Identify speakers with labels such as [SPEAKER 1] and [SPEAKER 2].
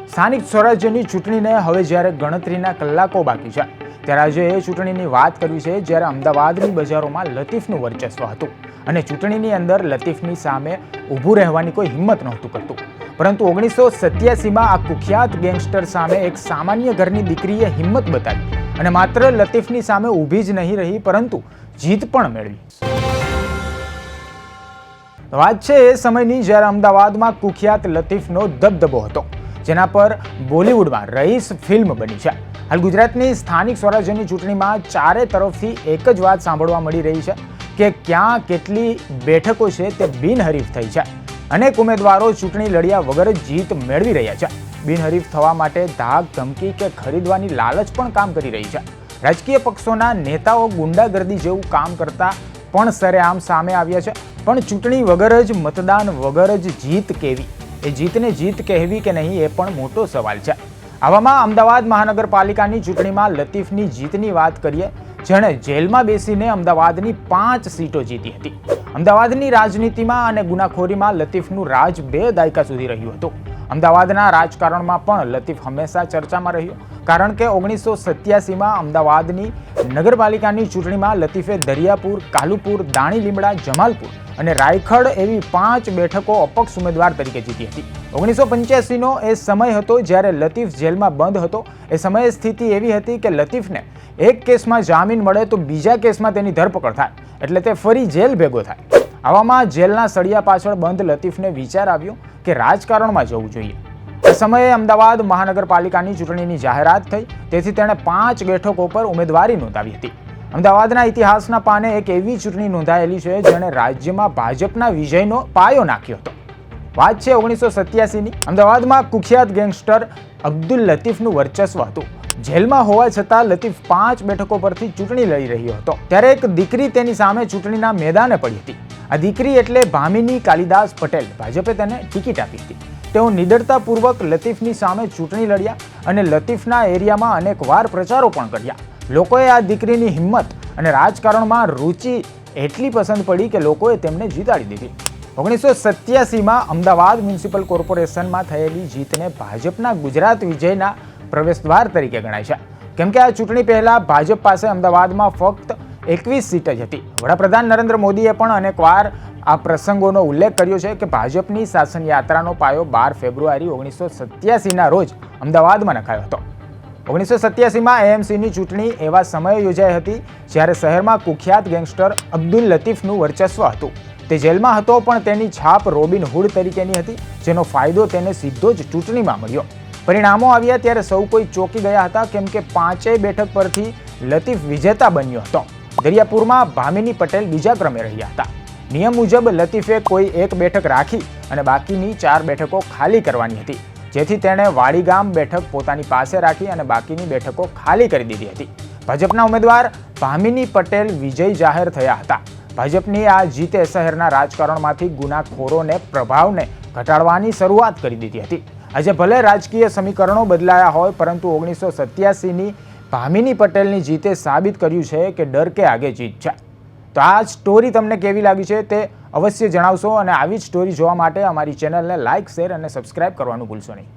[SPEAKER 1] સ્થાનિક સ્વરાજ્યની ચૂંટણીને હવે જ્યારે ગણતરીના કલાકો બાકી છે ત્યારે આજે એ ચૂંટણીની વાત કરવી છે જ્યારે અમદાવાદની બજારોમાં લતીફનું વર્ચસ્વ હતું અને ચૂંટણીની અંદર લતીફની સામે ઊભું રહેવાની કોઈ હિંમત નહોતું કરતું. પરંતુ 1987માં આ કુખ્યાત ગેંગસ્ટર સામે એક સામાન્ય ઘરની દીકરીએ હિંમત બતાવી અને માત્ર લતીફની સામે ઊભી જ નહીં રહી પરંતુ જીત પણ મેળવી. વાત છે એ સમયની જ્યારે અમદાવાદમાં કુખ્યાત લતીફનો દબદબો હતો, જેના પર બોલિવૂડમાં રઈસ ફિલ્મ બની છે. હાલ ગુજરાતની સ્થાનિક સ્વરાજ્યની ચૂંટણીમાં ચારે તરફથી એક જ વાત સાંભળવા મળી રહી છે કે ક્યાં કેટલી બેઠકો છે તે બિનહરીફ થઈ છે. અનેક ઉમેદવારો ચૂંટણી લડ્યા વગર જ જીત મેળવી રહ્યા છે. બિનહરીફ થવા માટે ધાક ધમકી કે ખરીદવાની લાલચ પણ કામ કરી રહી છે. રાજકીય પક્ષોના નેતાઓ ગુંડાગર્દી જેવું કામ કરતા પણ સરેઆમ સામે આવ્યા છે. પણ ચૂંટણી વગર જ, મતદાન વગર જ જીત કેવી? એ જીતને જીત કહેવી કે નહીં એ પણ મોટો સવાલ છે. આવામાં અમદાવાદ મહાનગરપાલિકાની ચૂંટણીમાં લતીફની જીતની વાત કરીએ, જેણે જેલમાં બેસીને અમદાવાદની 5 સીટો જીતી હતી. અમદાવાદની રાજનીતિમાં અને ગુનાખોરીમાં લતીફનું રાજ 2 દાયકા સુધી રહ્યું હતું. અમદાવાદના રાજકારણમાં પણ લતીફ હંમેશા ચર્ચામાં રહ્યો, કારણ કે 1987માં અમદાવાદની નગરપાલિકાની ચૂંટણીમાં લતીફે દરિયાપુર, કાલુપુર, દાણી લીમડા, જમાલપુર અને રાયખડ એવી 5 બેઠકો અપક્ષ ઉમેદવાર તરીકે જીતી હતી. 1985નો એ સમય હતો જ્યારે લતીફ જેલમાં બંધ હતો. એ સમયે સ્થિતિ એવી હતી કે લતીફને એક કેસમાં જામીન મળે તો બીજા કેસમાં તેની ધરપકડ થાય, એટલે તે ફરી જેલ ભેગો થાય. આવામાં જેલના સળિયા પાછળ બંધ લતીફને વિચાર આવ્યો કે રાજકારણમાં જવું જોઈએ. એ સમયે અમદાવાદ મહાનગરપાલિકાની ચૂંટણીની જાહેરાત થઈ, તેથી તેણે 5 બેઠકો પર ઉમેદવારી નોંધાવી હતી. અમદાવાદના ઇતિહાસના પાને એક એવી ચૂંટણી નોંધાયેલી છે જેણે રાજ્યમાં ભાજપના વિજયનો પાયો નાખ્યો હતો. વાત છે 1987ની. અમદાવાદમાં કુખ્યાત ગેંગસ્ટર અબ્દુલ લતીફનું વર્ચસ્વ હતું. જેલમાં હોવા છતાં લતીફ 5 બેઠકો પરથી ચૂંટણી લડી રહ્યો હતો. ત્યારે એક દીકરી તેની સામે ચૂંટણીના મેદાને પડી હતી. આ દીકરી એટલે ભામિની કાલિદાસ પટેલ. ભાજપે તેને ટિકિટ આપી હતી. તેઓ નિડરતાપૂર્વક લતીફની સામે ચૂંટણી લડ્યા અને લતીફના એરિયામાં અનેકવાર પ્રચારો પણ કર્યા. લોકોએ આ દીકરીની હિંમત અને રાજકારણમાં રુચિ એટલી પસંદ પડી કે લોકોએ તેમને જીતાડી દીધી. 1987માં અમદાવાદ મ્યુનિસિપલ કોર્પોરેશનમાં થયેલી જીતને ભાજપના ગુજરાત વિજયના પ્રવેશદ્વાર તરીકે ગણાય છે, કેમ કે આ ચૂંટણી પહેલા ભાજપ પાસે અમદાવાદમાં ફક્ત 21 સીટ જ હતી. વડાપ્રધાન નરેન્દ્ર મોદીએ પણ અનેકવાર આ પ્રસંગોનો ઉલ્લેખ કર્યો છે કે ભાજપની શાસન યાત્રાનો પાયો 12 ફેબ્રુઆરી 1987ના રોજ અમદાવાદમાં નખાયો હતો. 1987માં એએમસીની ચૂંટણી એવા સમયે યોજાઈ હતી જ્યારે શહેરમાં કુખ્યાત ગેંગસ્ટર અબ્દુલ લતીફનું વર્ચસ્વ હતું. તે જેલમાં હતો, પણ તેની છાપ રોબિન હુડ તરીકેની હતી, જેનો ફાયદો તેને સીધો જ ચૂંટણીમાં મળ્યો. પરિણામો આવ્યા ત્યારે સૌ કોઈ ચોંકી ગયા હતા, કેમ કે 5 બેઠક પરથી લતીફ વિજેતા બન્યો હતો. દરિયાપુરમાં ભામિની પટેલ બીજા ક્રમે રહ્યા હતા. નિયમ મુજબ લતીફે કોઈ એક બેઠક રાખી અને બાકીની 4 બેઠકો ખાલી કરવાની હતી, જેથી તેણે વાડીગામ બેઠક પોતાની પાસે રાખી અને બાકીની બેઠકો ખાલી કરી દીધી હતી. ભાજપના ઉમેદવાર ભામિની પટેલ વિજય જાહેર થયા હતા. ભાજપની આ જીતે શહેરના રાજકારણમાંથી ગુનાખોરોને પ્રભાવને ઘટાડવાની શરૂઆત કરી દીધી હતી. આજે ભલે રાજકીય સમીકરણો બદલાયા હોય, પરંતુ 1987ની ભામિની પટેલની જીતે સાબિત કર્યું છે કે ડર કે આગે જીત છે. તો આ સ્ટોરી તમને કેવી લાગી છે તે અવશ્ય જણાવશો અને આવી જ સ્ટોરી જોવા માટે અમારી ચેનલને લાઇક, શેર અને સબસ્ક્રાઇબ કરવાનું ભૂલશો નહીં.